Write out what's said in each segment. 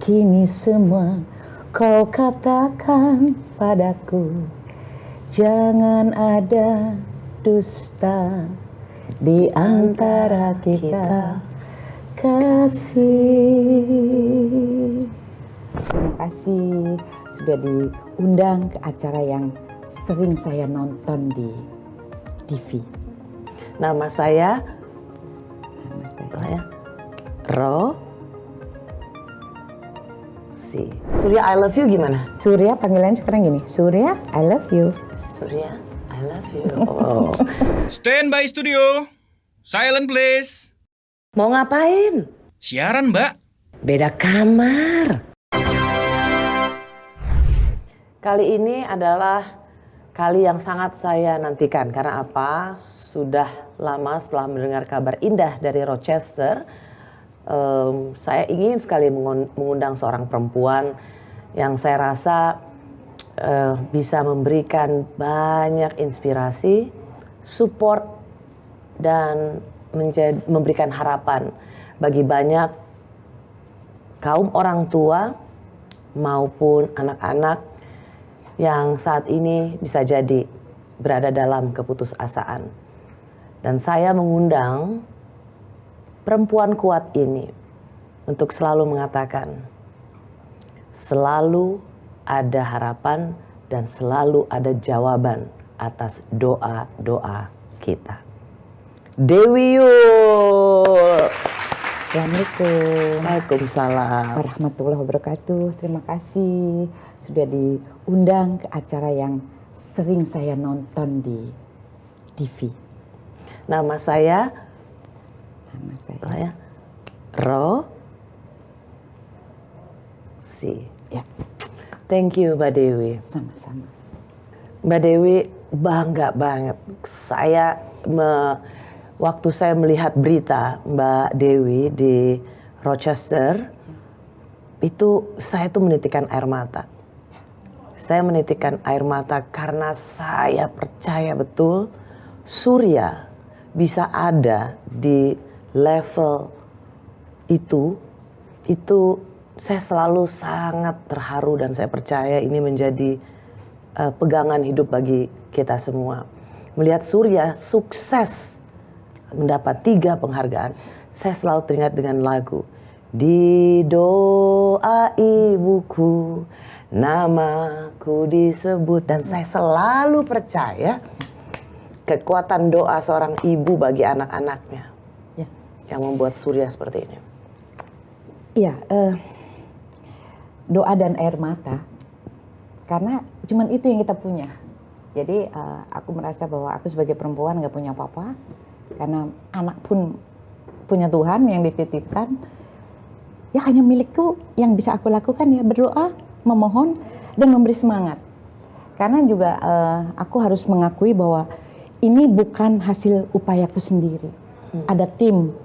kini semua kau katakan padaku. Jangan ada dusta di antara kita, kasih. Terima kasih sudah diundang ke acara yang sering saya nonton di TV. Nama saya Surya, I love you gimana? Surya panggilannya sekarang gini, Surya, I love you. Surya, I love you. Oh. Stand by studio. Silent please. Mau ngapain? Siaran, Mbak. Beda kamar. Kali ini adalah kali yang sangat saya nantikan. Karena apa? Sudah lama setelah mendengar kabar indah dari Rochester, saya ingin sekali mengundang seorang perempuan yang saya rasa bisa memberikan banyak inspirasi, support, dan memberikan harapan bagi banyak kaum orang tua maupun anak-anak yang saat ini bisa jadi berada dalam keputusasaan. Dan saya mengundang perempuan kuat ini untuk selalu mengatakan, selalu ada harapan dan selalu ada jawaban atas doa-doa kita. Dewi Yull. Assalamualaikum. Waalaikumsalam. Warahmatullahi wabarakatuh. Terima kasih sudah diundang ke acara yang sering saya nonton di TV. Nama saya Rosi. Ya, Thank you Mbak Dewi. sama-sama. Mbak Dewi, bangga banget. Waktu saya melihat berita Mbak Dewi di Rochester, itu saya tuh menitikkan air mata. Saya menitikkan air mata karena saya percaya betul Surya bisa ada di level itu saya selalu sangat terharu dan saya percaya ini menjadi pegangan hidup bagi kita semua. Melihat Surya sukses mendapat 3 penghargaan, saya selalu teringat dengan lagu Di doa ibuku namaku disebut, dan saya selalu percaya kekuatan doa seorang ibu bagi anak-anaknya yang membuat Surya seperti ini. Iya, doa dan air mata, karena cuman itu yang kita punya. Jadi aku merasa bahwa aku sebagai perempuan gak punya apa-apa, karena anak pun punya Tuhan yang dititipkan. Ya hanya milikku yang bisa aku lakukan ya berdoa, memohon, dan memberi semangat. Karena juga aku harus mengakui bahwa ini bukan hasil upayaku sendiri. Ada tim.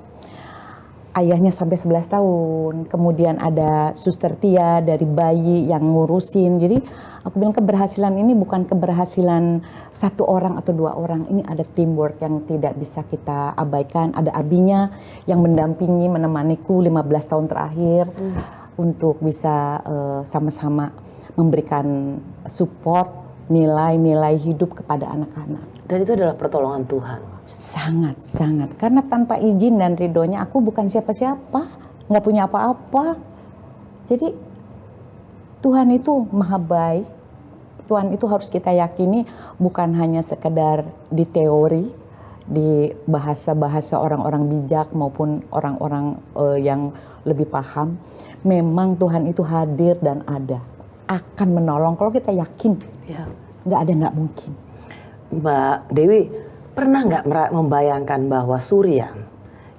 Ayahnya sampai 11 tahun, kemudian ada Suster Tia dari bayi yang ngurusin. Jadi aku bilang keberhasilan ini bukan keberhasilan 1 orang atau 2 orang. Ini ada teamwork yang tidak bisa kita abaikan. Ada abinya yang mendampingi, menemaniku 15 tahun terakhir untuk bisa sama-sama memberikan support, nilai-nilai hidup kepada anak-anak. Dan itu adalah pertolongan Tuhan. Sangat. Karena tanpa izin dan ridhonya aku bukan siapa-siapa, nggak punya apa-apa. Jadi Tuhan itu maha baik. Tuhan itu harus kita yakini bukan hanya sekedar di teori, di bahasa-bahasa orang-orang bijak maupun orang-orang yang lebih paham. Memang Tuhan itu hadir dan ada, akan menolong kalau kita yakin. Ya. Nggak mungkin. Mbak Dewi, pernah nggak membayangkan bahwa Surya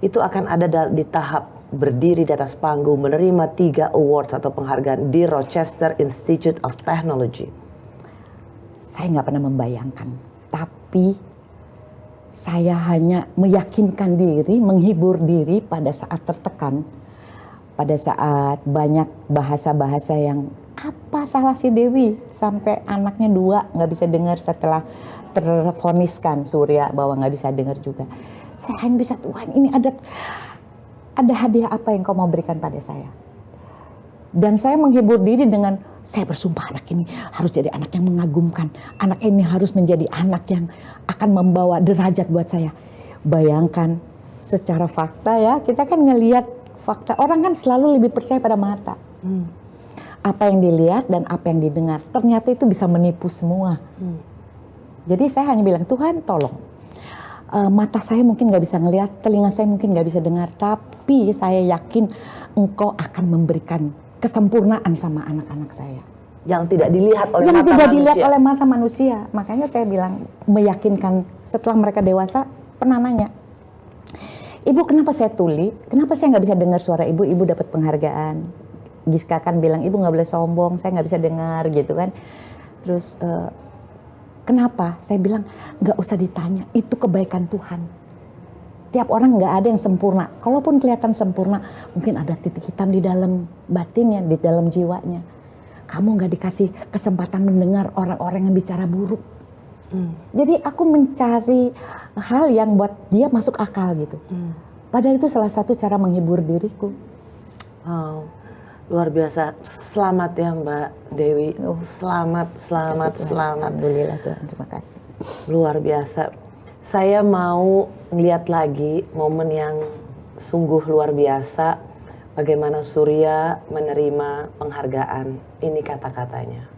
itu akan ada di tahap berdiri di atas panggung menerima 3 awards atau penghargaan di Rochester Institute of Technology? Saya nggak pernah membayangkan, tapi saya hanya meyakinkan diri, menghibur diri pada saat tertekan, pada saat banyak bahasa-bahasa yang apa salah si Dewi sampai anaknya 2 nggak bisa dengar setelah tervoniskan Surya bahwa nggak bisa dengar juga. Saya hanya bisa, Tuhan ini ada hadiah apa yang kau mau berikan pada saya. Dan saya menghibur diri dengan saya bersumpah anak ini harus jadi anak yang mengagumkan. Anak ini harus menjadi anak yang akan membawa derajat buat saya. Bayangkan secara fakta ya, kita kan ngelihat fakta. Orang kan selalu lebih percaya pada mata. Apa yang dilihat dan apa yang didengar. Ternyata itu bisa menipu semua. Jadi saya hanya bilang, Tuhan tolong. Mata saya mungkin gak bisa ngelihat, telinga saya mungkin gak bisa dengar. Tapi saya yakin Engkau akan memberikan kesempurnaan sama anak-anak saya. Yang tidak dilihat oleh Yang mata tidak manusia. dilihat oleh mata manusia. Makanya saya bilang, meyakinkan setelah mereka dewasa, pernah nanya, Ibu kenapa saya tuli? Kenapa saya nggak bisa dengar suara ibu? Ibu dapat penghargaan. Giska kan bilang, ibu nggak boleh sombong, saya nggak bisa dengar gitu kan. Terus kenapa? Saya bilang, nggak usah ditanya, itu kebaikan Tuhan. Tiap orang nggak ada yang sempurna. Kalaupun kelihatan sempurna, mungkin ada titik hitam di dalam batinnya, di dalam jiwanya. Kamu nggak dikasih kesempatan mendengar orang-orang yang bicara buruk. Jadi aku mencari hal yang buat dia masuk akal gitu. Padahal itu salah satu cara menghibur diriku. Wow, luar biasa. Selamat ya Mbak Dewi. Selamat. Alhamdulillah Tuhan, terima kasih. Luar biasa. Saya mau melihat lagi momen yang sungguh luar biasa. Bagaimana Surya menerima penghargaan. Ini kata-katanya.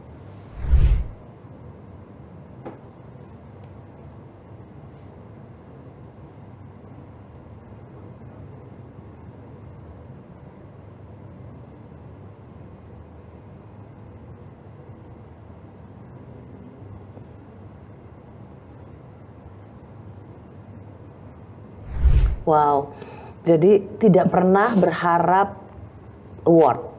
Wow, jadi tidak pernah berharap award.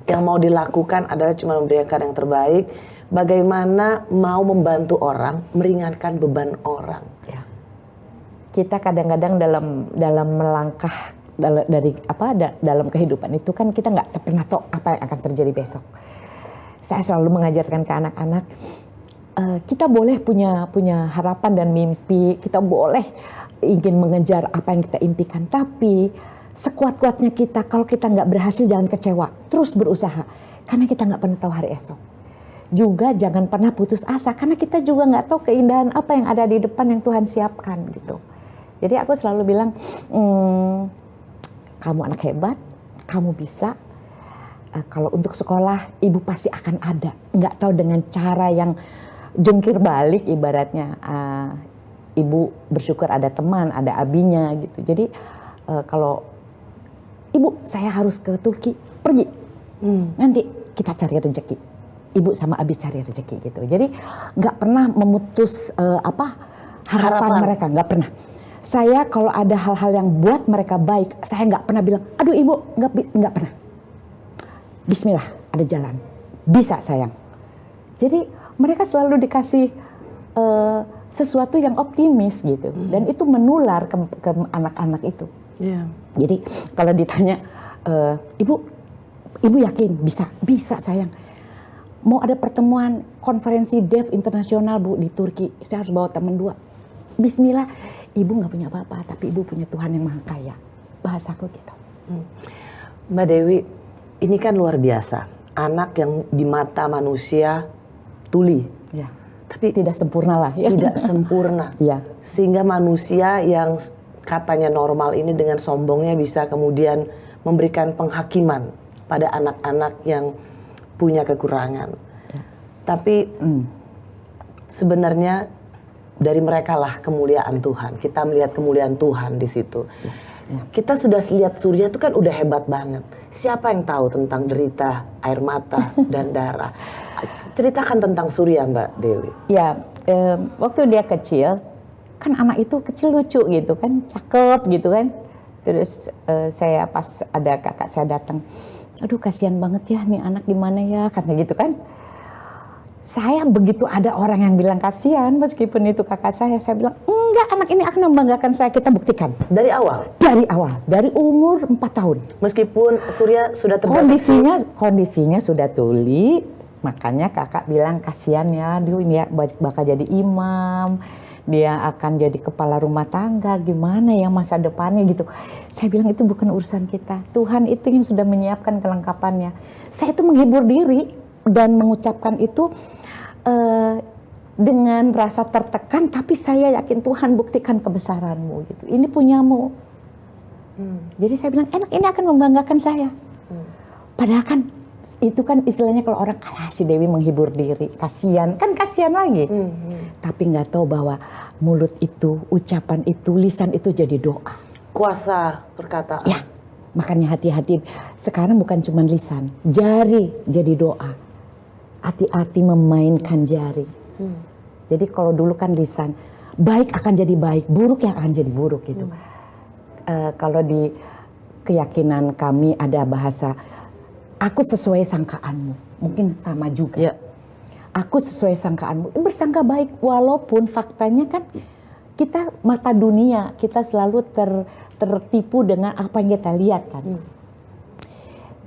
Yang mau dilakukan adalah cuma memberikan yang terbaik. Bagaimana mau membantu orang, meringankan beban orang. Ya. Kita kadang-kadang dalam melangkah dalam kehidupan itu kan kita nggak pernah tahu apa yang akan terjadi besok. Saya selalu mengajarkan ke anak-anak, kita boleh punya harapan dan mimpi, kita boleh ingin mengejar apa yang kita impikan, tapi sekuat-kuatnya kita, kalau kita nggak berhasil jangan kecewa, terus berusaha, karena kita nggak pernah tahu hari esok. Juga jangan pernah putus asa, karena kita juga nggak tahu keindahan apa yang ada di depan yang Tuhan siapkan gitu. Jadi aku selalu bilang, kamu anak hebat, kamu bisa. Kalau untuk sekolah, ibu pasti akan ada. Nggak tahu dengan cara yang jungkir balik ibaratnya. Ibu bersyukur ada teman, ada abinya gitu. Jadi kalau ibu saya harus ke Turki, pergi. Nanti kita cari rezeki. Ibu sama abi cari rezeki gitu. Jadi nggak pernah memutus harapan mereka, nggak pernah. Saya kalau ada hal-hal yang buat mereka baik, saya nggak pernah bilang, aduh ibu, nggak pernah. Bismillah, ada jalan. Bisa sayang. Jadi mereka selalu dikasih sesuatu yang optimis gitu, dan itu menular ke anak-anak itu. Yeah. Jadi kalau ditanya, ibu yakin bisa sayang. Mau ada pertemuan konferensi Dev internasional Bu di Turki, saya harus bawa teman 2. Bismillah, ibu nggak punya apa-apa, tapi ibu punya Tuhan yang maha kaya. Bahasaku gitu. Mbak Dewi, ini kan luar biasa. Anak yang di mata manusia tuli. Ya. Tapi tidak sempurna lah ya. Tidak sempurna. Ya. Sehingga manusia yang katanya normal ini dengan sombongnya bisa kemudian memberikan penghakiman pada anak-anak yang punya kekurangan. Ya. Tapi sebenarnya dari mereka lah kemuliaan Tuhan. Kita melihat kemuliaan Tuhan di situ. Ya. Kita sudah lihat Surya itu kan udah hebat banget. Siapa yang tahu tentang derita, air mata, dan darah? Ceritakan tentang Surya Mbak Dewi. Ya, waktu dia kecil, kan anak itu kecil lucu gitu kan, cakep gitu kan. Terus saya pas ada kakak saya datang, aduh kasihan banget ya nih anak gimana ya, kata gitu kan. Saya begitu ada orang yang bilang kasihan, meskipun itu kakak saya bilang enggak, anak ini akan membanggakan saya, kita buktikan. Dari awal? Dari awal, dari umur 4 tahun. Meskipun Surya sudah Kondisinya sudah tuli, makanya kakak bilang kasihan ya, dia ini ya bakal jadi imam. dia akan jadi kepala rumah tangga, gimana ya masa depannya gitu. Saya bilang itu bukan urusan kita. Tuhan itu yang sudah menyiapkan kelengkapannya. Saya itu menghibur diri dan mengucapkan itu dengan rasa tertekan, tapi saya yakin Tuhan buktikan kebesaran-Mu gitu. Ini punyamu. Jadi saya bilang enak, ini akan membanggakan saya. Padahal kan itu kan istilahnya kalau orang alah si Dewi menghibur diri, kasihan lagi. Tapi nggak tahu bahwa mulut itu, ucapan itu, lisan itu jadi doa. Kuasa perkataan. Ya, makanya hati-hati. Sekarang bukan cuma lisan, jari jadi doa. Hati-hati memainkan jari. Jadi kalau dulu kan lisan, baik akan jadi baik, buruk yang akan jadi buruk gitu. Kalau di keyakinan kami ada bahasa, aku sesuai sangkaanmu, mungkin sama juga. Ya. Aku sesuai sangkaanmu, bersangka baik walaupun faktanya kan kita mata dunia, kita selalu tertipu dengan apa yang kita lihat kan.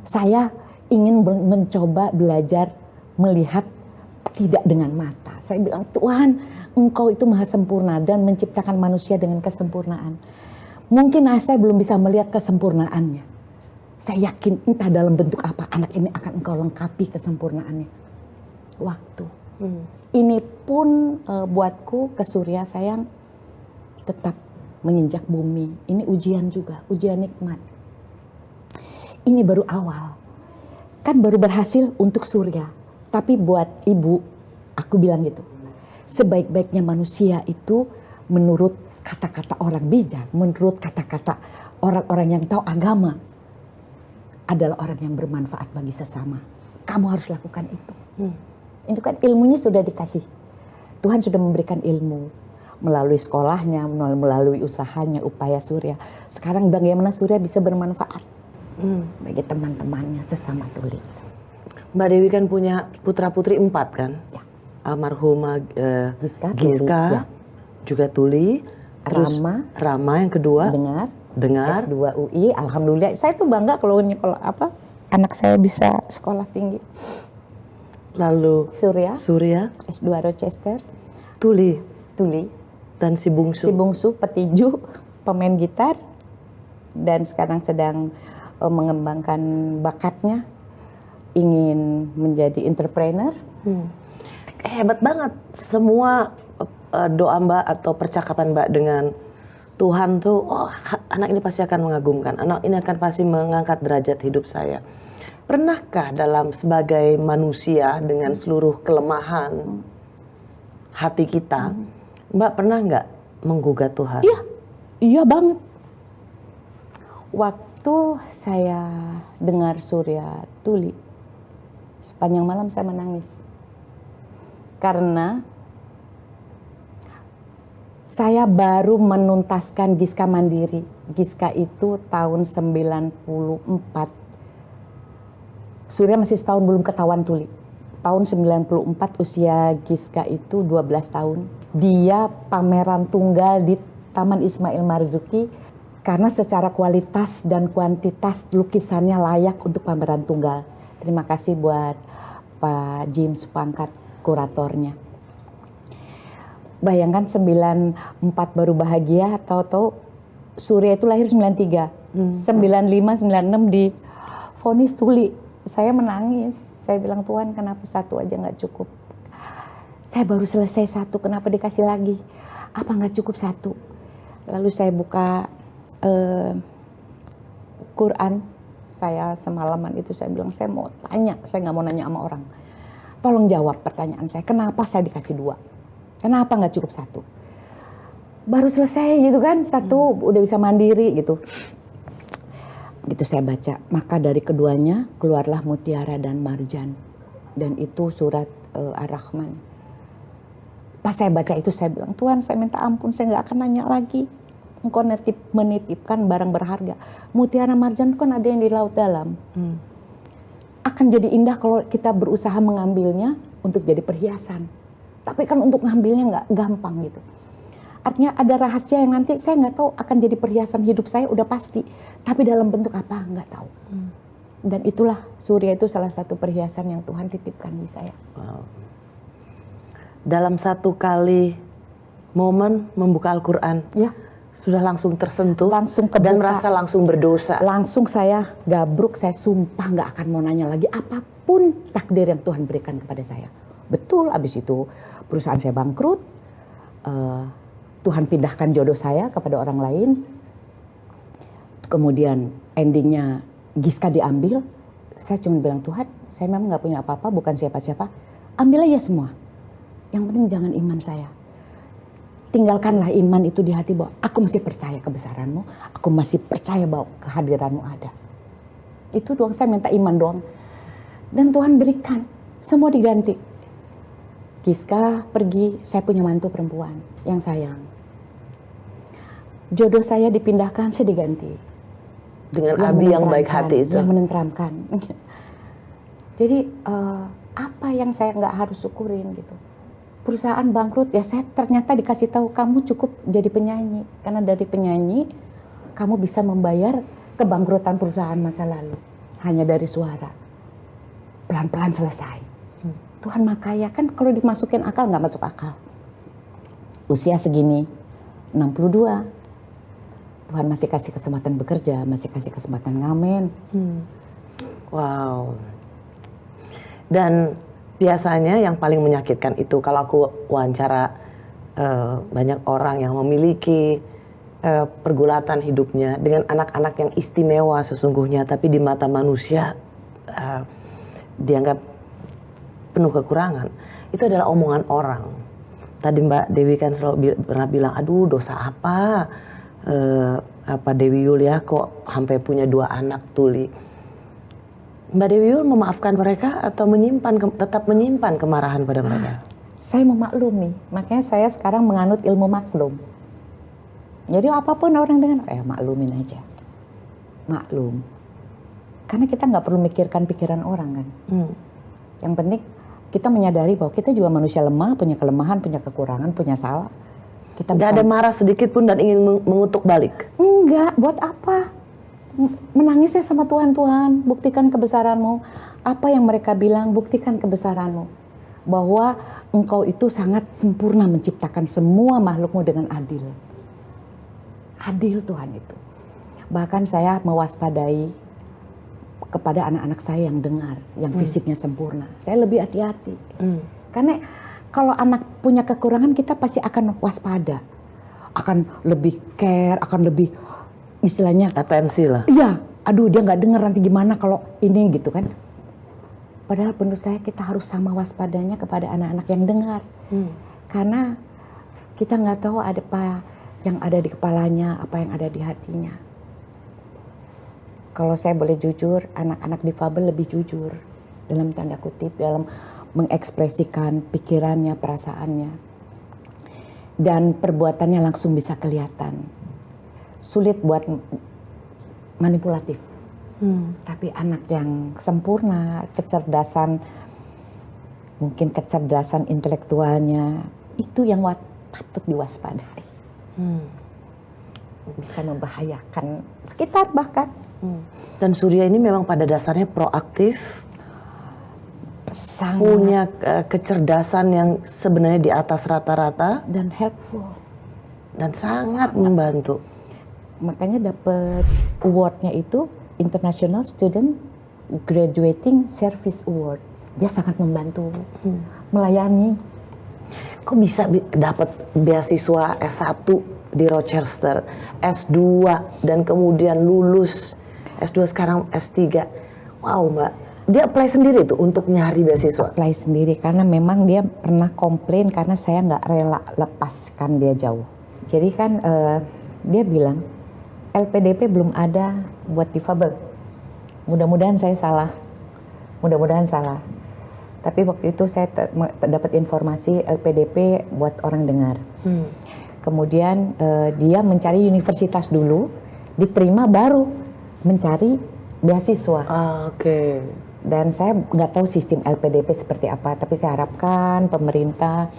Saya ingin mencoba belajar melihat tidak dengan mata. Saya bilang, Tuhan, Engkau itu maha sempurna dan menciptakan manusia dengan kesempurnaan. Mungkin saya belum bisa melihat kesempurnaannya. Saya yakin entah dalam bentuk apa anak ini akan Engkau lengkapi kesempurnaannya. Waktu. Ini pun buatku ke Surya sayang tetap menginjak bumi. Ini ujian juga, ujian nikmat. Ini baru awal. Kan baru berhasil untuk Surya. Tapi buat ibu, aku bilang gitu, sebaik-baiknya manusia itu menurut kata-kata orang bijak, menurut kata-kata orang-orang yang tahu agama, adalah orang yang bermanfaat bagi sesama. Kamu harus lakukan itu. Itu kan ilmunya sudah dikasih. Tuhan sudah memberikan ilmu melalui sekolahnya, melalui usahanya, upaya Surya. Sekarang bagaimana Surya bisa bermanfaat bagi teman-temannya sesama tuli. Mbak Dewi kan punya putra-putri 4 kan? Ya. Almarhumah Giska, Giska, Tuli, ya. juga Tuli, terus Rama yang kedua, Dengar. S2 UI, alhamdulillah. Saya tuh bangga kalau anak saya bisa sekolah tinggi. Lalu Surya, S2 Rochester, Tuli, dan si bungsu. Si bungsu petinju, pemain gitar, dan sekarang sedang mengembangkan bakatnya, ingin menjadi entrepreneur. Hebat banget semua doa Mbak atau percakapan Mbak dengan Tuhan tuh, anak ini pasti akan mengagumkan, anak ini akan pasti mengangkat derajat hidup saya. Pernahkah dalam sebagai manusia dengan seluruh kelemahan hati kita, Mbak pernah nggak menggugat Tuhan? Iya banget. Waktu saya dengar Surya Tuli, sepanjang malam saya menangis. Karena saya baru menuntaskan Giska Mandiri. Giska itu tahun 94. Surya masih setahun belum ketahuan tuli. Tahun 94 usia Giska itu 12 tahun. Dia pameran tunggal di Taman Ismail Marzuki karena secara kualitas dan kuantitas lukisannya layak untuk pameran tunggal. Terima kasih buat Pak Jim Supangkat, kuratornya. Bayangkan 94 baru bahagia, tahu-tahu Surya itu lahir 93. 95, 96 di vonis tuli. Saya menangis. Saya bilang, Tuhan kenapa satu aja nggak cukup? Saya baru selesai satu, kenapa dikasih lagi? Apa nggak cukup satu? Lalu saya buka Quran. Saya semalaman itu saya bilang, saya mau tanya, saya nggak mau nanya sama orang. Tolong jawab pertanyaan saya, kenapa saya dikasih 2? Kenapa nggak cukup 1? Baru selesai gitu kan, 1 udah bisa mandiri gitu. Gitu saya baca, maka dari keduanya keluarlah mutiara dan marjan. Dan itu surat Ar-Rahman. Pas saya baca itu saya bilang, Tuhan saya minta ampun, saya nggak akan nanya lagi. Engkau menitipkan barang berharga. Mutiara marjan itu kan ada yang di laut dalam. Akan jadi indah kalau kita berusaha mengambilnya untuk jadi perhiasan. Tapi kan untuk ngambilnya nggak gampang gitu. Artinya ada rahasia yang nanti saya nggak tahu akan jadi perhiasan hidup saya udah pasti. Tapi dalam bentuk apa nggak tahu. Dan itulah Surya itu salah satu perhiasan yang Tuhan titipkan di saya. Wow. Dalam satu kali momen membuka Al-Quran, Ya, sudah langsung tersentuh langsung kebuka. dan merasa langsung berdosa. Langsung saya gabruk, saya sumpah nggak akan mau nanya lagi apapun takdir yang Tuhan berikan kepada saya. Betul, abis itu perusahaan saya bangkrut, Tuhan pindahkan jodoh saya kepada orang lain, kemudian endingnya Giska diambil. Saya cuma bilang, Tuhan, saya memang nggak punya apa-apa, bukan siapa-siapa, ambil aja semua. Yang penting jangan iman saya. Tinggalkanlah iman itu di hati bahwa aku masih percaya kebesaranmu, aku masih percaya bahwa kehadiranmu ada. Itu doang, saya minta iman doang. Dan Tuhan berikan, semua diganti. Giska pergi, saya punya mantu perempuan yang sayang. Jodoh saya dipindahkan, saya diganti. Dengan Abi yang baik menenteramkan, hati itu. Yang menenteramkan. Jadi apa yang saya nggak harus syukurin gitu. Perusahaan bangkrut, ya saya ternyata dikasih tahu kamu cukup jadi penyanyi. Karena dari penyanyi kamu bisa membayar kebangkrutan perusahaan masa lalu. Hanya dari suara. Pelan-pelan selesai. Tuhan makanya, kan kalau dimasukin akal nggak masuk akal. Usia segini, 62. Tuhan masih kasih kesempatan bekerja, masih kasih kesempatan ngamen. Wow. Dan biasanya yang paling menyakitkan itu kalau aku wawancara banyak orang yang memiliki pergulatan hidupnya dengan anak-anak yang istimewa sesungguhnya, tapi di mata manusia dianggap penuh kekurangan. Itu adalah omongan orang. Tadi Mbak Dewi kan selalu pernah bilang, aduh dosa apa Dewi Yulia kok sampai punya 2 anak tuli. Mbak Dewi Yul memaafkan mereka atau tetap menyimpan kemarahan pada mereka? Saya memaklumi, makanya saya sekarang menganut ilmu maklum. Jadi apapun orang dengar, maklumin aja. Maklum. Karena kita nggak perlu mikirkan pikiran orang kan. Yang penting kita menyadari bahwa kita juga manusia lemah, punya kelemahan, punya kekurangan, punya salah. Kita Gak ada marah sedikit pun dan ingin mengutuk balik? Enggak, buat apa? Menangisnya sama Tuhan, Tuhan, buktikan kebesaranmu. Apa yang mereka bilang, buktikan kebesaranmu. Bahwa engkau itu sangat sempurna menciptakan semua makhlukmu dengan adil. Adil Tuhan itu. Bahkan saya mewaspadai kepada anak-anak saya yang dengar, yang fisiknya sempurna. Saya lebih hati-hati. Karena kalau anak punya kekurangan, kita pasti akan waspada. Akan lebih care, akan lebih istilahnya Atensi lah. iya, aduh dia nggak dengar nanti gimana kalau ini gitu kan. Padahal menurut saya kita harus sama waspadanya kepada anak-anak yang dengar. Karena kita nggak tahu ada apa yang ada di kepalanya, apa yang ada di hatinya. Kalau saya boleh jujur, anak-anak difabel lebih jujur dalam tanda kutip, dalam mengekspresikan pikirannya, perasaannya. Dan perbuatannya langsung bisa kelihatan. Sulit buat manipulatif. Tapi anak yang sempurna, kecerdasan, mungkin kecerdasan intelektualnya, itu yang patut diwaspadai. Bisa membahayakan sekitar bahkan. Dan Surya ini memang pada dasarnya proaktif, Sangat punya kecerdasan yang sebenarnya di atas rata-rata dan helpful. dan sangat membantu. Makanya dapat awardnya itu International Student Graduating Service Award. Dia sangat membantu, melayani. Kok bisa dapat beasiswa S1 di Rochester, S2 dan kemudian lulus S2 sekarang S3. Wow Mbak, dia apply sendiri tuh untuk nyari beasiswa? Apply sendiri karena memang dia pernah komplain karena saya nggak rela lepaskan dia jauh. Jadi kan dia bilang LPDP belum ada buat difabel. Mudah-mudahan saya salah. Tapi waktu itu saya dapat informasi LPDP buat orang dengar. Kemudian dia mencari universitas dulu, diterima baru mencari beasiswa. Oke. Dan saya nggak tahu sistem LPDP seperti apa, tapi saya harapkan pemerintah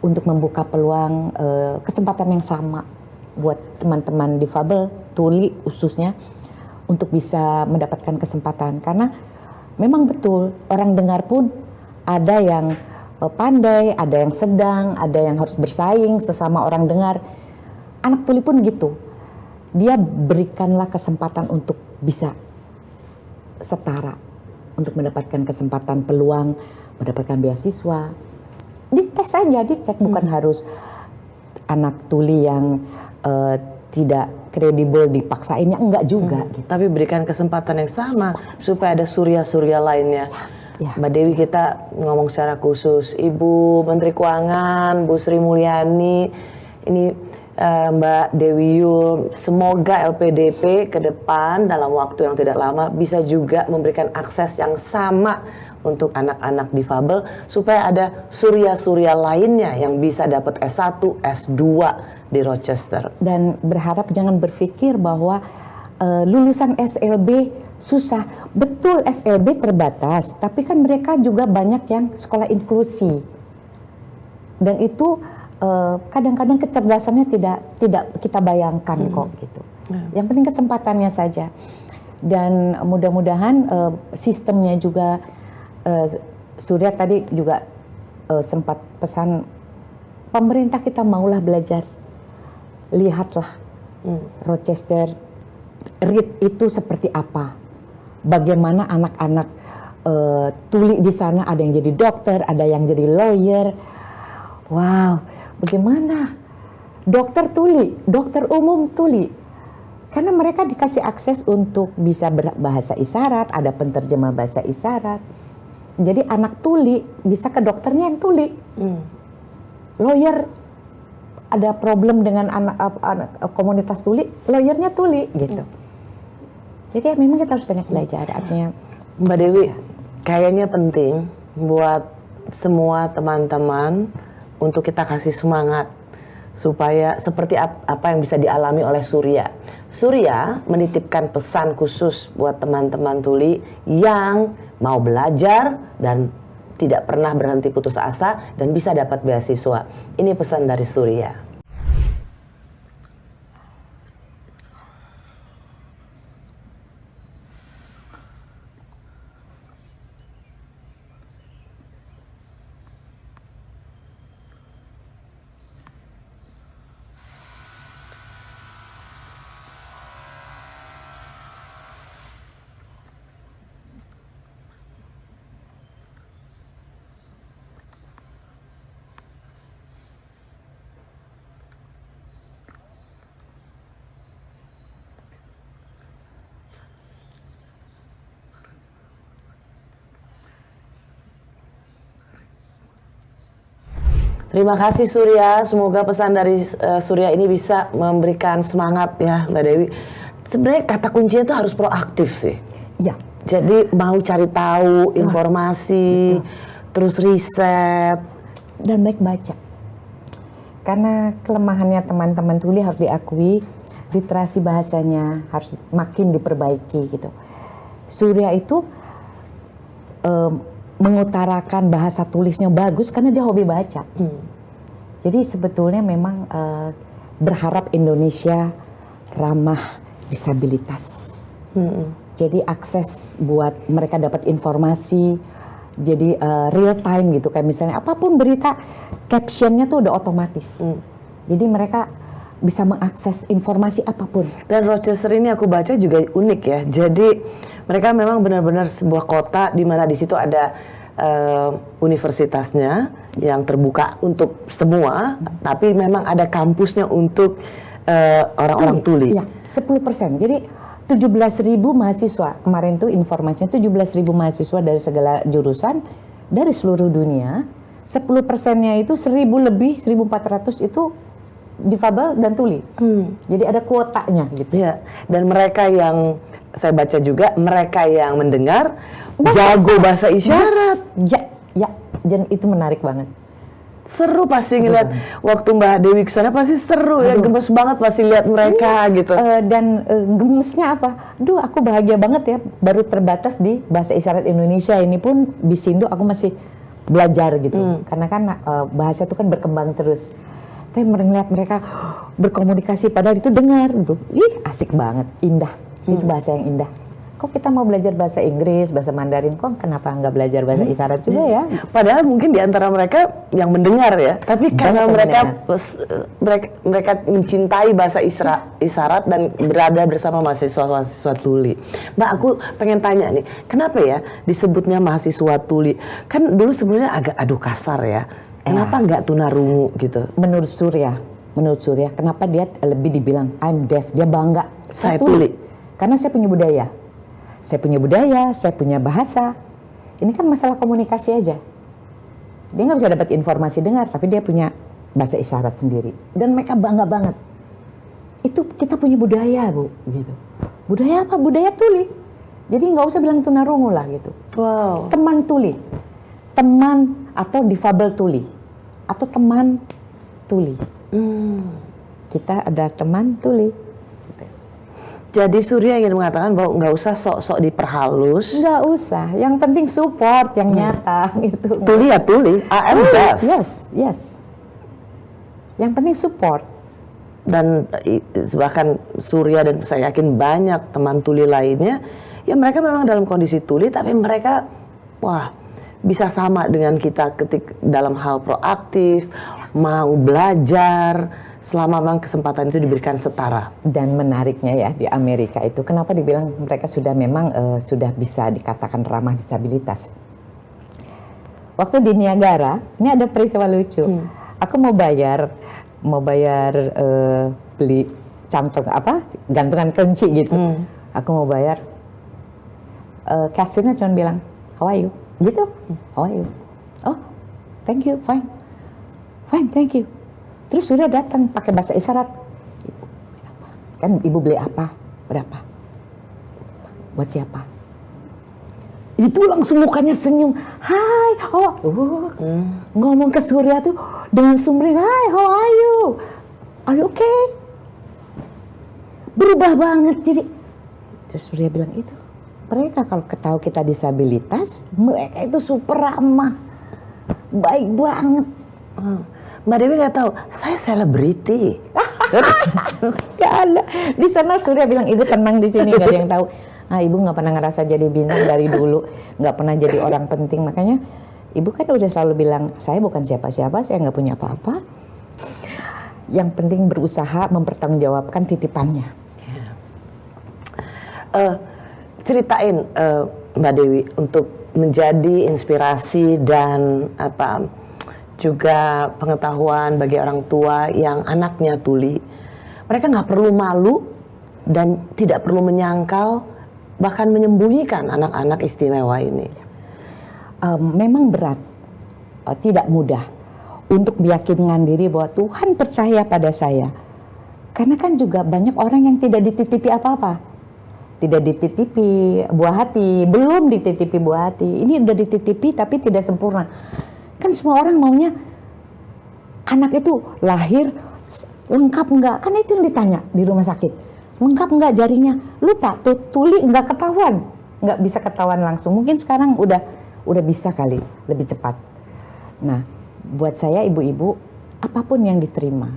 untuk membuka peluang kesempatan yang sama buat teman-teman difabel, tuli khususnya, untuk bisa mendapatkan kesempatan. Karena memang betul, orang dengar pun ada yang pandai, ada yang sedang, ada yang harus bersaing sesama orang dengar. Anak tuli pun gitu. Dia berikanlah kesempatan untuk bisa setara, untuk mendapatkan kesempatan, peluang, mendapatkan beasiswa. Dites saja, dicek, bukan harus anak tuli yang tidak kredibel dipaksainnya, enggak juga. Gitu. Tapi berikan kesempatan yang sama supaya ada surya-surya lainnya. Ya. Mbak Dewi, kita ngomong secara khusus, Ibu Menteri Keuangan, Bu Sri Mulyani, ini Mbak Dewi Yul, semoga LPDP ke depan dalam waktu yang tidak lama bisa juga memberikan akses yang sama untuk anak-anak difabel supaya ada surya-surya lainnya yang bisa dapat S1, S2 di Rochester. Dan berharap jangan berpikir bahwa lulusan SLB susah. Betul, SLB terbatas, tapi kan mereka juga banyak yang sekolah inklusi. Dan itu kadang-kadang kecerdasannya tidak kita bayangkan kok gitu. Yang penting kesempatannya saja. Dan mudah-mudahan sistemnya juga Surya tadi juga sempat pesan pemerintah kita maulah belajar. Lihatlah Rochester REIT itu seperti apa. Bagaimana anak-anak tuli di sana, ada yang jadi dokter, ada yang jadi lawyer. Wow, bagaimana dokter tuli, dokter umum tuli. Karena mereka dikasih akses untuk bisa berbahasa isyarat, ada penterjemah bahasa isyarat. Jadi anak tuli bisa ke dokternya yang tuli. Lawyer ada problem dengan anak komunitas tuli, lawyernya tuli gitu. Jadi memang kita harus banyak belajar. Artinya Mbak Dewi, kayaknya penting buat semua teman-teman untuk kita kasih semangat supaya seperti apa yang bisa dialami oleh Surya. Surya menitipkan pesan khusus buat teman-teman tuli yang mau belajar dan tidak pernah berhenti putus asa dan bisa dapat beasiswa. Ini pesan dari Surya. Terima kasih Surya, semoga pesan dari Surya ini bisa memberikan semangat ya Mbak Dewi. Sebenarnya kata kuncinya itu harus proaktif sih. ya, Jadi mau cari tahu informasi, terus riset. dan baik baca. Karena kelemahannya teman-teman tuli harus diakui, literasi bahasanya harus makin diperbaiki gitu. Surya itu mengutarakan bahasa tulisnya bagus karena dia hobi baca. Jadi sebetulnya memang berharap Indonesia ramah disabilitas. Jadi akses buat mereka dapat informasi, jadi real time gitu. Kayak misalnya apapun berita, captionnya tuh udah otomatis. Jadi mereka bisa mengakses informasi apapun. Dan Rochester ini aku baca juga unik ya. Jadi mereka memang benar-benar sebuah kota di mana di situ ada universitasnya yang terbuka untuk semua, tapi memang ada kampusnya untuk orang-orang tuli. Iya, 10%. Jadi 17.000 mahasiswa. Kemarin tuh informasinya 17.000 mahasiswa dari segala jurusan dari seluruh dunia. 10%-nya itu 1.000 lebih, 1.400 itu difabel dan tuli. Jadi ada kuotanya gitu. Ya, dan mereka yang saya baca juga, mereka yang mendengar jago bahasa isyarat. Ya, dan itu menarik banget. Seru pasti ngeliat waktu Mbak Dewi kesana pasti seru ya, gemes banget pasti lihat mereka gitu. Dan gemesnya apa? Duh, aku bahagia banget ya, baru terbatas di bahasa isyarat Indonesia ini pun di Sindo aku masih belajar gitu. Karena kan bahasa itu kan berkembang terus. Tapi melihat mereka berkomunikasi padahal itu dengar gitu. Ih, asik banget, indah. Itu bahasa yang indah. kok kita mau belajar bahasa Inggris, bahasa Mandarin, kok kenapa nggak belajar bahasa isyarat juga ya? Padahal mungkin di antara mereka yang mendengar ya, tapi karena mereka mencintai bahasa isyarat dan berada bersama mahasiswa tuli. Mbak, aku pengen tanya nih, kenapa ya disebutnya mahasiswa tuli? Kan dulu sebenarnya agak kasar ya. Kenapa nggak tunarungu gitu? Menurut Surya, kenapa dia lebih dibilang I'm deaf? Dia bangga. Saya tuli. Karena saya punya budaya. Saya punya bahasa. Ini kan masalah komunikasi aja. Dia nggak bisa dapat informasi dengar, tapi dia punya bahasa isyarat sendiri. Dan mereka bangga banget. Itu kita punya budaya, Bu. Gitu. Budaya apa? Budaya tuli. Jadi nggak usah bilang tunarungu lah gitu. Wow. Teman tuli. Teman atau difabel tuli. Atau teman tuli. Kita ada teman tuli. Jadi Surya ingin mengatakan bahwa nggak usah sok-sok diperhalus. Nggak usah, yang penting support yang nyata gitu. Tuli ya tuli, I am deaf. Yes. Yang penting support. Dan bahkan Surya dan saya yakin banyak teman tuli lainnya, ya mereka memang dalam kondisi tuli, tapi mereka bisa sama dengan kita dalam hal proaktif, mau belajar, selama memang kesempatan itu diberikan setara. Dan menariknya ya di Amerika itu, kenapa dibilang mereka sudah memang sudah bisa dikatakan ramah disabilitas. Waktu di Niagara, ini ada peristiwa lucu. Aku mau bayar beli gantungan kunci gitu. Aku mau bayar, kasirnya cuma bilang, how are you? Gitu, how are you? Oh, thank you, fine, thank you. Terus Surya datang pakai bahasa isyarat. Ibu beli apa? Berapa? Buat siapa? Itu langsung mukanya senyum. Hai, ngomong ke Surya tuh dengan sumring. Hai, how are you? Are you okay? Berubah banget jadi. Terus Surya bilang itu. Mereka kalau ketahui kita disabilitas, mereka itu super ramah, baik banget. Mbak Dewi nggak tahu, saya selebriti. Gak ada. Di sana Surya bilang, ibu tenang di sini, nggak ada yang tahu. Ibu nggak pernah ngerasa jadi bintang dari dulu, nggak pernah jadi orang penting. Makanya ibu kan udah selalu bilang, saya bukan siapa-siapa, saya nggak punya apa-apa. Yang penting berusaha mempertanggungjawabkan titipannya. Ceritain Mbak Dewi untuk menjadi inspirasi dan juga pengetahuan bagi orang tua yang anaknya tuli. Mereka nggak perlu malu dan tidak perlu menyangkal, bahkan menyembunyikan anak-anak istimewa ini. Memang berat, tidak mudah untuk meyakinkan diri bahwa Tuhan percaya pada saya. Karena kan juga banyak orang yang tidak dititipi apa-apa. Tidak dititipi buah hati, belum dititipi buah hati. Ini udah dititipi tapi tidak sempurna. Kan semua orang maunya anak itu lahir lengkap enggak? Kan itu yang ditanya di rumah sakit. Lengkap enggak jarinya? Lupa, tuli enggak ketahuan. Enggak bisa ketahuan langsung. Mungkin sekarang udah bisa kali, lebih cepat. Nah, buat saya ibu-ibu, apapun yang diterima,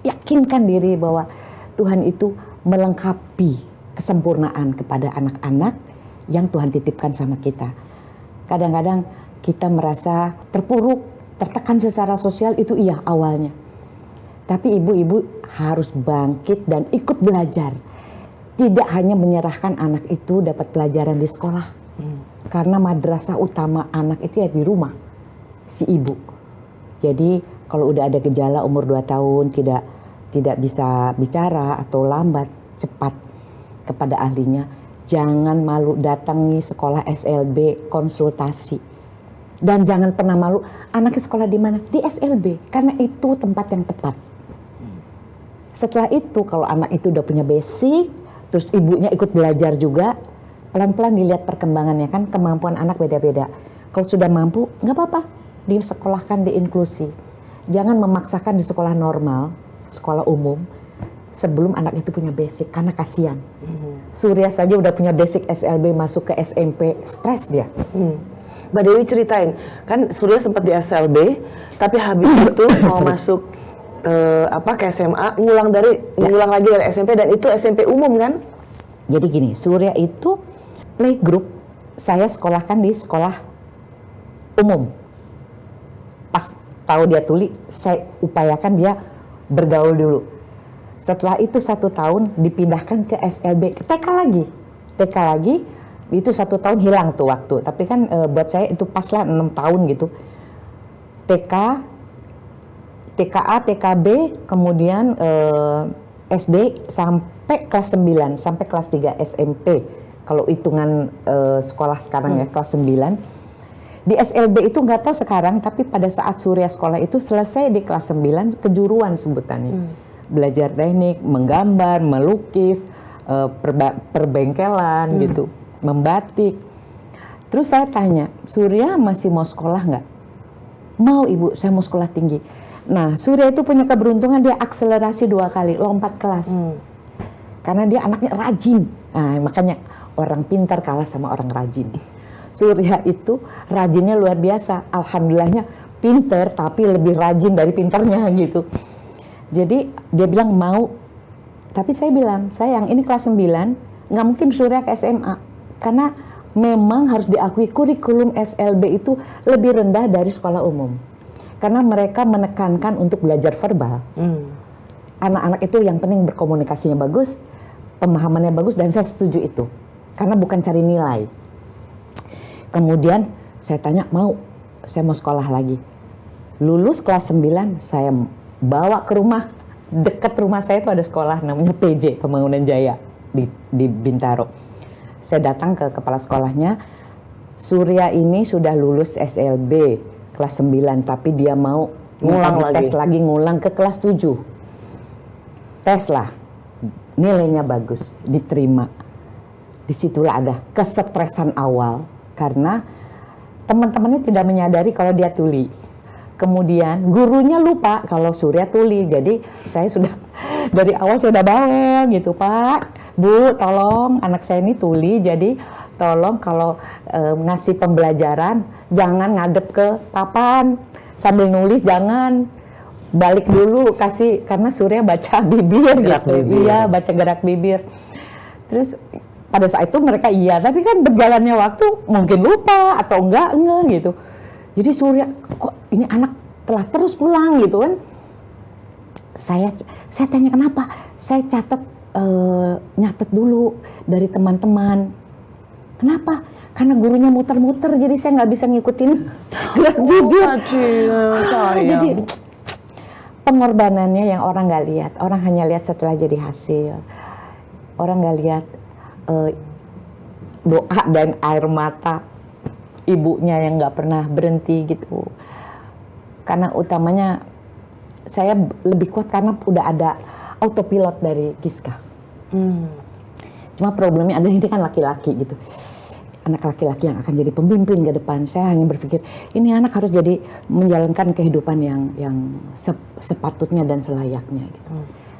yakinkan diri bahwa Tuhan itu melengkapi kesempurnaan kepada anak-anak yang Tuhan titipkan sama kita. Kadang-kadang kita merasa terpuruk, tertekan secara sosial, itu iya awalnya. Tapi ibu-ibu harus bangkit dan ikut belajar. Tidak hanya menyerahkan anak itu dapat pelajaran di sekolah. Karena madrasah utama anak itu ya di rumah, si ibu. Jadi kalau udah ada gejala umur 2 tahun tidak bisa bicara atau lambat, cepat kepada ahlinya. Jangan malu datangi sekolah SLB konsultasi. Dan jangan pernah malu, anaknya sekolah di mana? Di SLB, karena itu tempat yang tepat. Setelah itu, kalau anak itu udah punya basic, terus ibunya ikut belajar juga, pelan-pelan dilihat perkembangannya, kan kemampuan anak beda-beda. Kalau sudah mampu, nggak apa-apa, disekolahkan di inklusi. Jangan memaksakan di sekolah normal, sekolah umum, sebelum anak itu punya basic, karena kasihan. Surya saja udah punya basic SLB, masuk ke SMP, stres dia. Mbak Dewi ceritain, kan Surya sempat di SLB, tapi habis itu mau masuk ke SMA, ngulang lagi dari SMP, dan itu SMP umum kan? Jadi gini, Surya itu playgroup saya sekolahkan di sekolah umum. Pas tahu dia tuli, saya upayakan dia bergaul dulu. Setelah itu 1 tahun dipindahkan ke SLB, ke TK lagi, itu 1 tahun hilang tuh waktu. Tapi kan buat saya itu pas lah 6 tahun gitu. TK, TKA, TKB, kemudian SD sampai kelas 9, sampai kelas 3 SMP. Kalau hitungan sekolah sekarang ya, kelas 9. Di SLB itu nggak tahu sekarang, tapi pada saat Surya sekolah itu selesai di kelas 9, kejuruan sebutannya. Belajar teknik, menggambar, melukis, perbengkelan gitu, membatik. Terus saya tanya, Surya masih mau sekolah nggak? Mau ibu, saya mau sekolah tinggi. Nah, Surya itu punya keberuntungan dia akselerasi 2 kali, lompat kelas. Karena dia anaknya rajin. Nah, makanya orang pintar kalah sama orang rajin. Surya itu rajinnya luar biasa. Alhamdulillahnya pintar, tapi lebih rajin dari pintarnya gitu. Jadi dia bilang mau. Tapi saya bilang, sayang ini kelas 9, nggak mungkin Surya ke SMA. Karena memang harus diakui kurikulum SLB itu lebih rendah dari sekolah umum. Karena mereka menekankan untuk belajar verbal. Anak-anak itu yang penting berkomunikasinya bagus, pemahamannya bagus, dan saya setuju itu. Karena bukan cari nilai. Kemudian saya tanya, saya mau sekolah lagi. Lulus kelas 9, saya bawa ke rumah, dekat rumah saya itu ada sekolah namanya PJ, Pembangunan Jaya di Bintaro. Saya datang ke kepala sekolahnya, Surya ini sudah lulus SLB kelas 9, tapi dia mau ngulang ke kelas 7. Tes lah, nilainya bagus, diterima. Disitulah ada kesetresan awal, karena teman-temannya tidak menyadari kalau dia tuli. Kemudian gurunya lupa kalau Surya tuli. Jadi saya sudah dari awal sudah bawel gitu, Pak, Bu, tolong anak saya ini tuli. Jadi tolong kalau ngasih pembelajaran jangan ngadep ke papan sambil nulis, jangan balik dulu kasih, karena Surya baca bibir Gerak gitu. bibir. Iya, baca gerak bibir. Terus pada saat itu mereka iya, tapi kan berjalannya waktu mungkin lupa atau enggak gitu. Jadi Surya, kok ini anak telah terus pulang gitu kan. Saya tanya kenapa, saya catat, nyatet dulu dari teman-teman. Kenapa? Karena gurunya muter-muter, jadi saya nggak bisa ngikutin gerak bibir. Jadi pengorbanannya yang orang nggak lihat, orang hanya lihat setelah jadi hasil. Orang nggak lihat doa dan air mata ibunya yang nggak pernah berhenti gitu. Karena utamanya saya lebih kuat karena udah ada autopilot dari Giska. Cuma problemnya adalah ini kan laki-laki gitu. Anak laki-laki yang akan jadi pemimpin ke depan. Saya hanya berpikir ini anak harus jadi menjalankan kehidupan yang sepatutnya dan selayaknya gitu.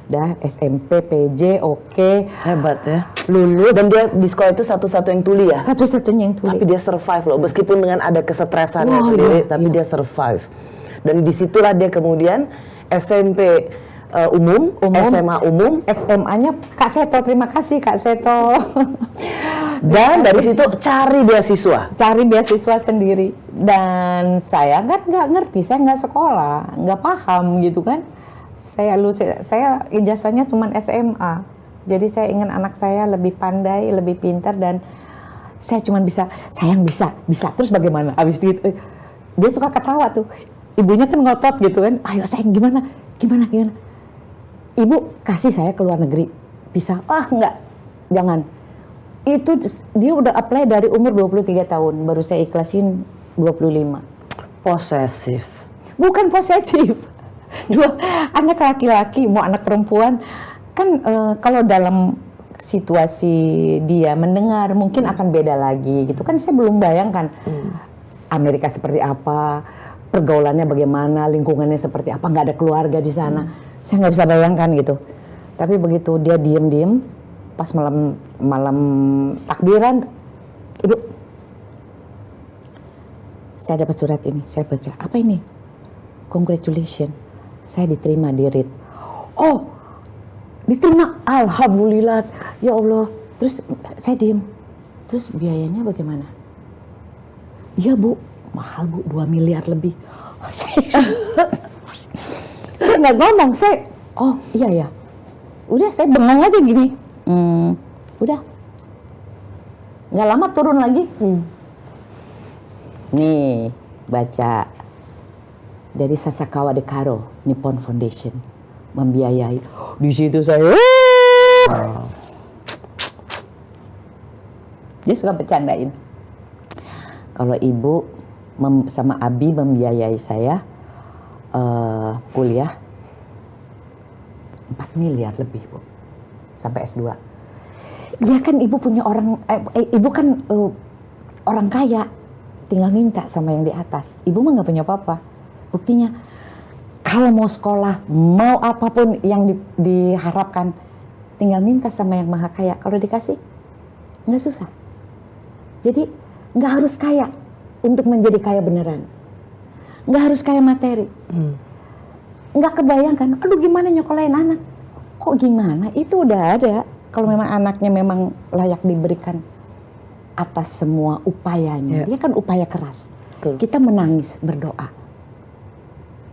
Dah SMP, PJ, oke. Hebat ya. Lulus. Dan dia di sekolah itu satu-satu yang tuli ya? Satu-satunya yang tuli. Tapi dia survive loh, meskipun dengan ada kesetresannya sendiri, tapi dia survive. Dan disitulah dia kemudian SMP umum, SMA umum. SMA-nya Kak Seto, terima kasih Kak Seto. Dan dari situ cari beasiswa. Cari beasiswa sendiri. Dan saya nggak ngerti, saya nggak sekolah, nggak paham gitu kan. Saya ijazahnya cuma SMA. Jadi saya ingin anak saya lebih pandai, lebih pintar, dan saya cuma bisa, sayang bisa. Terus bagaimana? Abis itu dia suka ketawa tuh. Ibunya kan ngotot gitu kan. Ayo sayang gimana? Ibu kasih saya ke luar negeri. Bisa? Enggak. Jangan. Itu dia udah apply dari umur 23 tahun. Baru saya ikhlasin 25. Posesif. Bukan posesif. Dua anak laki-laki mau anak perempuan kan kalau dalam situasi dia mendengar mungkin akan beda lagi gitu kan. Saya belum bayangkan Amerika seperti apa, pergaulannya bagaimana, lingkungannya seperti apa, nggak ada keluarga di sana. Saya nggak bisa bayangkan gitu. Tapi begitu dia diem pas malam takbiran, Ibu, saya dapat surat ini, saya baca, apa ini? Congratulations. Saya diterima di RIT. Oh, diterima, alhamdulillah, ya Allah. Terus saya diem. Terus biayanya bagaimana? Iya Bu, mahal Bu, 2 miliar lebih. Saya nggak ngomong, oh iya ya. Udah saya bengong aja gini. Udah. Nggak lama turun lagi. Nih, baca. Dari Sasakawa Dekaro, Nippon Foundation. Membiayai. Di situ saya... Dia suka bercandain. Kalau ibu sama Abi membiayai saya kuliah 4 miliar lebih Bu, sampai S2. Ya kan ibu punya ibu kan orang kaya, tinggal minta sama yang di atas. Ibu mah nggak punya apa-apa. Buktinya kalau mau sekolah, mau apapun yang diharapkan, tinggal minta sama yang maha kaya. Kalau dikasih nggak susah. Jadi nggak harus kaya untuk menjadi kaya beneran. Nggak harus kaya materi. Nggak kebayangkan, aduh gimana nyekolahin anak. Kok gimana? Itu udah ada. Kalau memang anaknya memang layak diberikan atas semua upayanya. Dia kan upaya keras. Betul. Kita menangis, berdoa.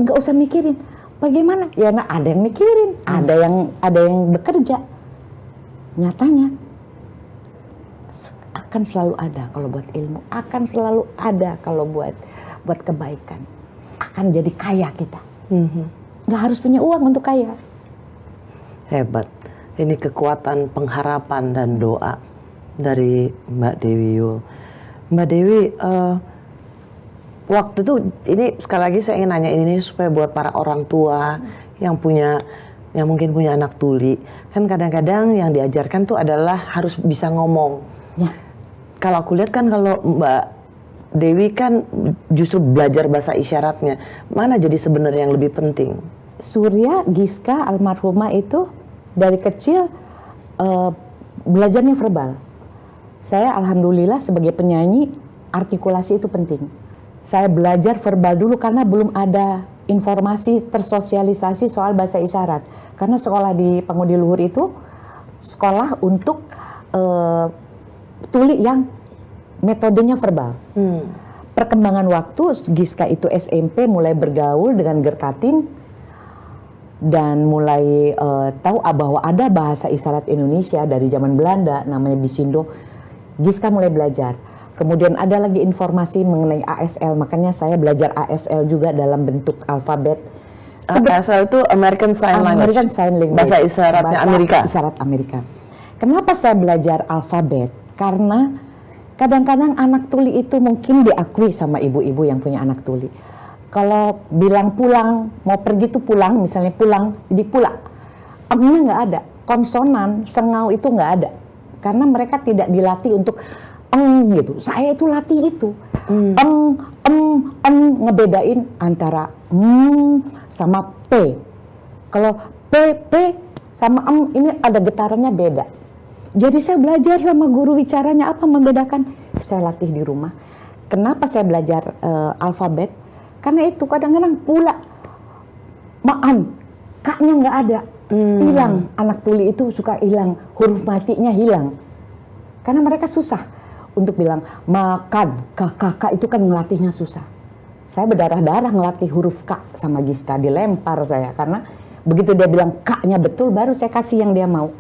Nggak usah mikirin bagaimana. Ya ada yang mikirin, ada yang bekerja. Nyatanya akan selalu ada kalau buat ilmu, akan selalu ada kalau buat kebaikan. Akan jadi kaya kita. Nggak harus punya uang untuk kaya. Hebat. Ini kekuatan pengharapan dan doa dari Mbak Dewi Yull. Mbak Dewi, waktu itu ini sekali lagi saya ingin nanya ini supaya buat para orang tua yang mungkin punya anak tuli. Kan kadang-kadang yang diajarkan tuh adalah harus bisa ngomong. Ya. Kalau aku lihat kan kalau Mbak Dewi kan justru belajar bahasa isyaratnya. Mana jadi sebenarnya yang lebih penting? Surya Giska almarhumah itu dari kecil belajarnya verbal. Saya alhamdulillah sebagai penyanyi artikulasi itu penting. Saya belajar verbal dulu karena belum ada informasi tersosialisasi soal bahasa isyarat. Karena sekolah di Pangudi Luhur itu sekolah untuk tuli yang metodenya verbal. Perkembangan waktu, Giska itu SMP mulai bergaul dengan Gerkatin dan mulai tahu bahwa ada bahasa isyarat Indonesia dari zaman Belanda namanya Bisindo. Giska mulai belajar. Kemudian ada lagi informasi mengenai ASL, makanya saya belajar ASL juga dalam bentuk alfabet. ASL itu American Sign Language. American Sign Language. Bahasa isyaratnya Amerika. Bahasa isyarat Amerika. Kenapa saya belajar alfabet? Karena kadang-kadang anak tuli itu mungkin diakui sama ibu-ibu yang punya anak tuli. Kalau bilang pulang, mau pergi tuh pulang, misalnya pulang, jadi pulang. Eng-nya nggak ada, konsonan, sengau itu nggak ada. Karena mereka tidak dilatih untuk eng gitu. Saya itu latih itu. Ngebedain antara sama P. Kalau P sama ini ada getarannya beda. Jadi saya belajar sama guru bicaranya apa membedakan. Saya latih di rumah. Kenapa saya belajar alfabet? Karena itu kadang-kadang pula maan, kaknya nggak ada, hilang. Anak tuli itu suka hilang, huruf matinya hilang. Karena mereka susah untuk bilang makan, kakak itu kan ngelatihnya susah. Saya berdarah-darah ngelatih huruf K sama Giska, dilempar saya. Karena begitu dia bilang kaknya betul, baru saya kasih yang dia mau.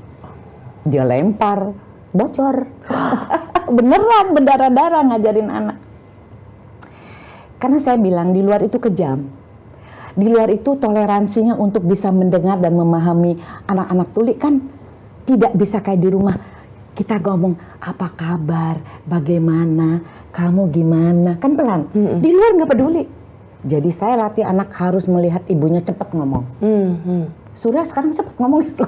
Dia lempar, bocor. Beneran berdarah-darah ngajarin anak. Karena saya bilang di luar itu kejam. Di luar itu toleransinya untuk bisa mendengar dan memahami anak-anak tuli kan tidak bisa kayak di rumah. Kita ngomong apa kabar, bagaimana, kamu gimana, kan pelan. Di luar nggak peduli. Jadi saya latih anak harus melihat ibunya cepat ngomong. Surya sekarang cepat ngomong gitu.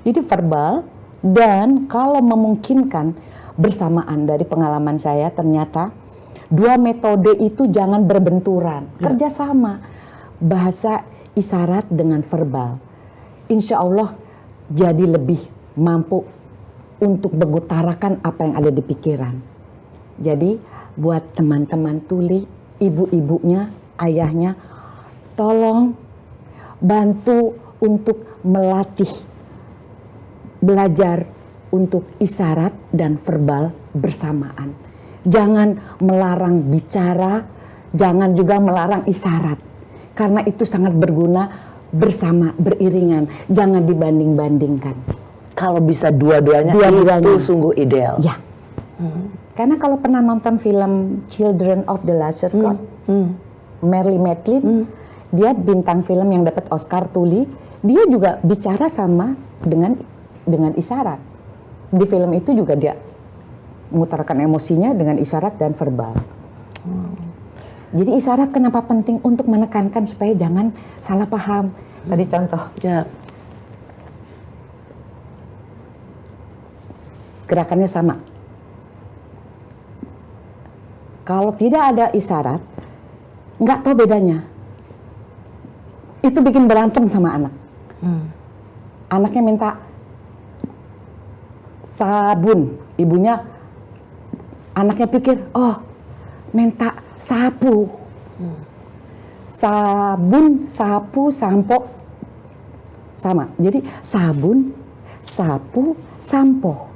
Jadi verbal. Dan kalau memungkinkan bersamaan dari pengalaman saya ternyata dua metode itu jangan berbenturan, kerjasama bahasa isyarat dengan verbal. Insya Allah jadi lebih mampu untuk mengutarakan apa yang ada di pikiran. Jadi buat teman-teman tuli, ibu-ibunya, ayahnya, tolong bantu untuk melatih belajar untuk isyarat dan verbal bersamaan. Jangan melarang bicara, jangan juga melarang isyarat. Karena itu sangat berguna bersama, beriringan. Jangan dibanding-bandingkan. Kalau bisa dua-duanya itu sungguh ideal. Ya. Karena kalau pernah nonton film Children of the Lesser God, Marlee Matlin, dia bintang film yang dapat Oscar Tuli, dia juga bicara sama dengan isyarat. Di film itu juga dia mengutarakan emosinya dengan isyarat dan verbal. Jadi isyarat kenapa penting untuk menekankan supaya jangan salah paham. Tadi contoh. Ya. Gerakannya sama. Kalau tidak ada isyarat, nggak tahu bedanya. Itu bikin berantem sama anak. Anaknya minta sabun, ibunya, anaknya pikir, oh minta sapu. Sabun, sapu, sampo, sama. Jadi sabun, sapu, sampo.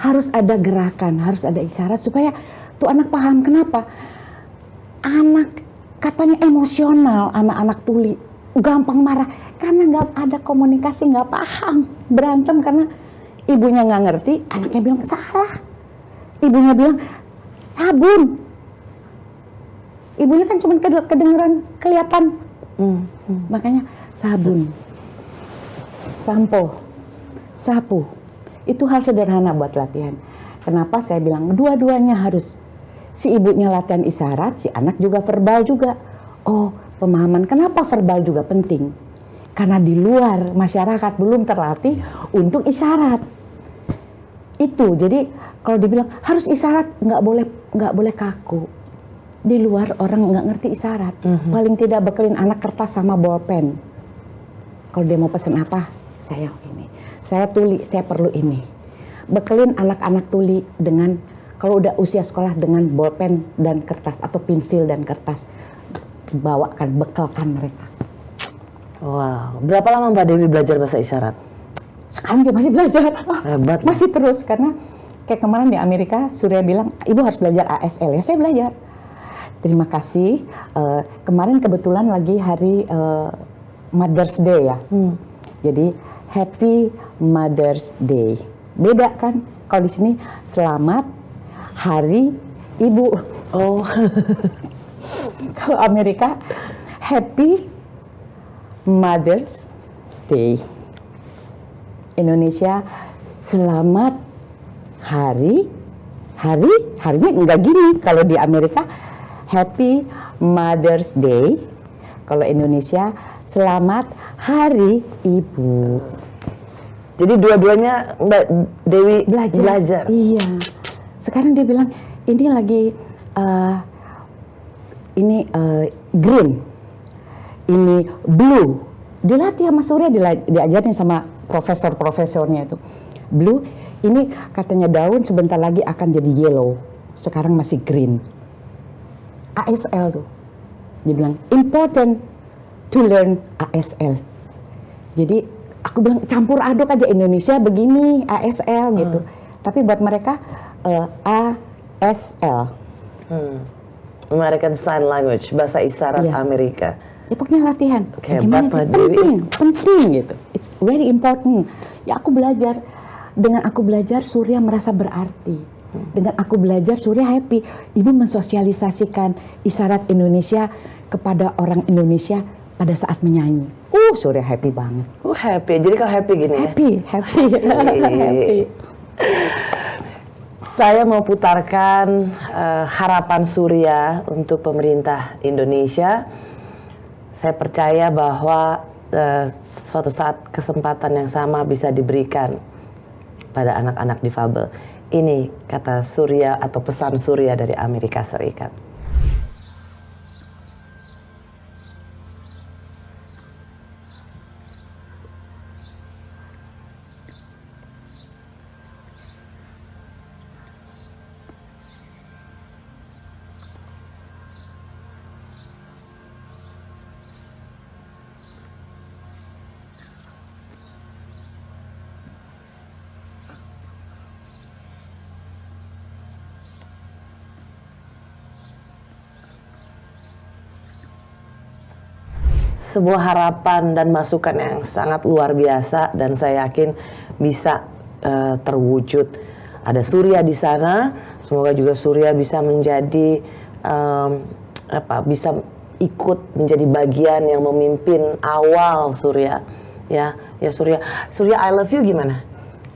Harus ada gerakan, harus ada isyarat supaya tuh anak paham. Kenapa? Anak katanya emosional, anak-anak tuli gampang marah karena nggak ada komunikasi, nggak paham, berantem karena ibunya nggak ngerti, anaknya bilang salah, ibunya bilang sabun, ibunya kan cuma kedengeran, kelihatan, makanya sabun, sampo, sapu, itu hal sederhana buat latihan. Kenapa saya bilang dua-duanya harus, si ibunya latihan isyarat, si anak juga verbal juga. Oh, pemahaman kenapa verbal juga penting? Karena di luar masyarakat belum terlatih untuk isyarat. Itu jadi kalau dibilang harus isyarat, nggak boleh kaku. Di luar orang nggak ngerti isyarat. Paling tidak bekelin anak kertas sama bolpen. Kalau dia mau pesen apa, saya ini, saya tuli, saya perlu ini. Bekelin anak-anak tuli dengan, kalau udah usia sekolah, dengan bolpen dan kertas atau pensil dan kertas. Bawakan, bekalkan mereka. Wow, berapa lama Mbak Dewi belajar bahasa isyarat? Sekarang dia masih belajar. Hebat. Masih terus, karena kayak kemarin di Amerika, Surya bilang, ibu harus belajar ASL. Ya saya belajar. Terima kasih. Kemarin kebetulan lagi hari Mother's Day ya. Jadi Happy Mother's Day. Beda kan? Kalau di sini selamat Hari Ibu. Oh. Kalau Amerika Happy Mother's Day. Indonesia selamat harinya enggak gini. Kalau di Amerika Happy Mother's Day. Kalau Indonesia selamat Hari Ibu. Jadi dua-duanya Mbak Dewi belajar. Iya. Sekarang dia bilang ini lagi green, ini blue. Dilatih sama Surya, diajarin sama profesornya itu. Blue, ini katanya daun sebentar lagi akan jadi yellow. Sekarang masih green. ASL tuh. Dia bilang important to learn ASL. Jadi aku bilang campur aduk aja, Indonesia begini, ASL gitu. Tapi buat mereka ASL. American Sign Language, bahasa isyarat Amerika. Ya pokoknya latihan. Hebat Mbak Dewi. Penting gitu. It's very important. Ya aku belajar. Dengan aku belajar Surya merasa berarti. Dengan aku belajar Surya happy. Ibu mensosialisasikan isyarat Indonesia kepada orang Indonesia pada saat menyanyi. Surya happy banget. Happy. Jadi kalau happy gini Happy. Happy. Saya mau putarkan harapan Surya untuk pemerintah Indonesia. Saya percaya bahwa suatu saat kesempatan yang sama bisa diberikan pada anak-anak difabel. Ini kata Surya atau pesan Surya dari Amerika Serikat. sebuah harapan dan masukan yang sangat luar biasa dan saya yakin bisa terwujud. Ada Surya di sana, semoga juga Surya bisa menjadi bisa ikut menjadi bagian yang memimpin awal Surya. Ya Surya. Surya, I love you gimana?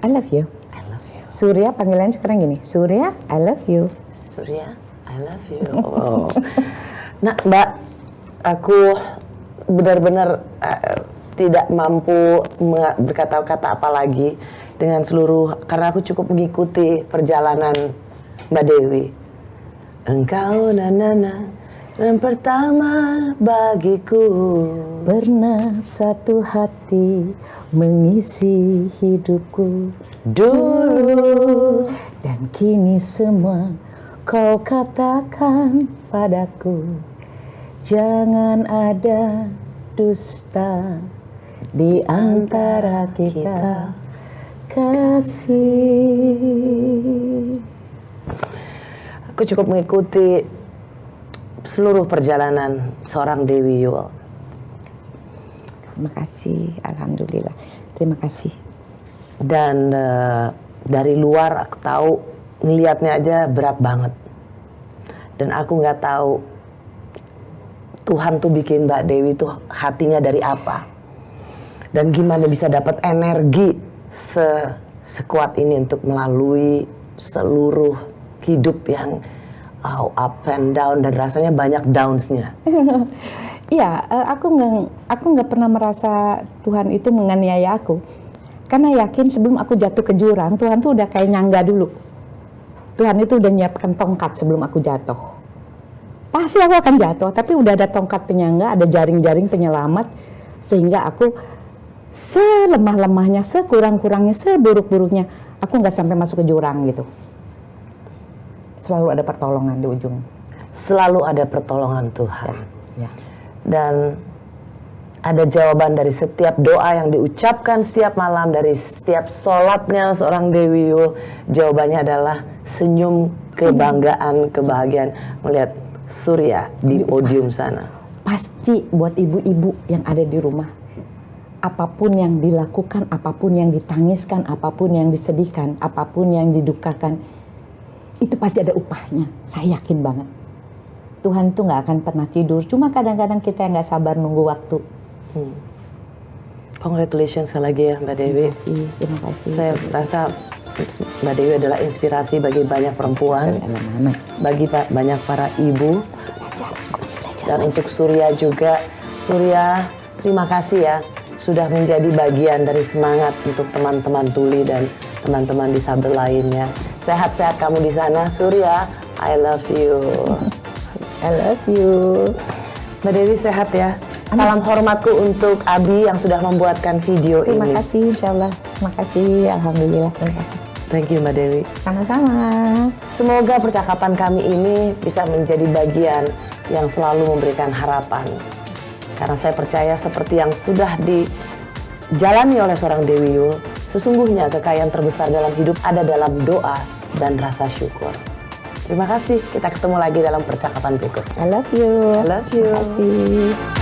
I love you. I love you. Surya panggilannya sekarang gini, Surya, I love you. Surya, I love you. Oh. Nah, Mbak, aku benar-benar tidak mampu berkata-kata apa lagi dengan seluruh, karena aku cukup mengikuti perjalanan Mbak Dewi. Engkau nanana yang pertama bagiku, Pernah satu hati mengisi hidupku dulu. dan kini semua kau katakan padaku. Jangan ada dusta di antara kita, kasih. Aku cukup mengikuti seluruh perjalanan seorang Dewi Yull. Terima kasih, alhamdulillah. Terima kasih. Dan dari luar aku tahu ngelihatnya aja berat banget. Dan aku nggak tahu Tuhan tuh bikin Mbak Dewi tuh hatinya dari apa. Dan gimana bisa dapat energi sekuat ini untuk melalui seluruh hidup yang up and down dan rasanya banyak downs-nya. Iya, aku nggak pernah merasa Tuhan itu menganiaya aku. Karena yakin sebelum aku jatuh ke jurang, Tuhan tuh udah kayak nyangga dulu. Tuhan itu udah nyiapkan tongkat sebelum aku jatuh. Pasti aku akan jatuh, tapi udah ada tongkat penyangga, ada jaring-jaring penyelamat, sehingga aku selemah-lemahnya, sekurang-kurangnya, seburuk-buruknya, aku nggak sampai masuk ke jurang gitu. Selalu ada pertolongan di ujung. Selalu ada pertolongan Tuhan. Ya. Dan ada jawaban dari setiap doa yang diucapkan setiap malam, dari setiap sholatnya seorang Dewi Yull. Jawabannya adalah senyum, kebanggaan, kebahagiaan melihat Surya di podium sana. Pasti buat ibu-ibu yang ada di rumah, apapun yang dilakukan, apapun yang ditangiskan, apapun yang disedihkan, apapun yang didukakan, itu pasti ada upahnya. Saya yakin banget. Tuhan tuh nggak akan pernah tidur. Cuma kadang-kadang kita yang nggak sabar nunggu waktu. Congratulations sekali lagi ya Mbak Dewi. Terima kasih. Saya rasa Mbak Dewi adalah inspirasi bagi banyak perempuan, bagi banyak para ibu, dan untuk Surya juga. Surya, terima kasih ya sudah menjadi bagian dari semangat untuk teman-teman tuli dan teman-teman disabel lainnya. Sehat-sehat kamu di sana, Surya. I love you. I love you. Mbak Dewi sehat ya. Salam hormatku untuk Abi yang sudah membuatkan video Terima ini. kasih, insya Allah. Terima kasih, alhamdulillah. Terima kasih. Thank you Mbak Dewi. Sama-sama. Semoga percakapan kami ini bisa menjadi bagian yang selalu memberikan harapan. Karena saya percaya seperti yang sudah dijalani oleh seorang Dewi Yull, sesungguhnya kekayaan terbesar dalam hidup ada dalam doa dan rasa syukur. Terima kasih, kita ketemu lagi dalam percakapan berikut. I love you. I love you. Terima kasih.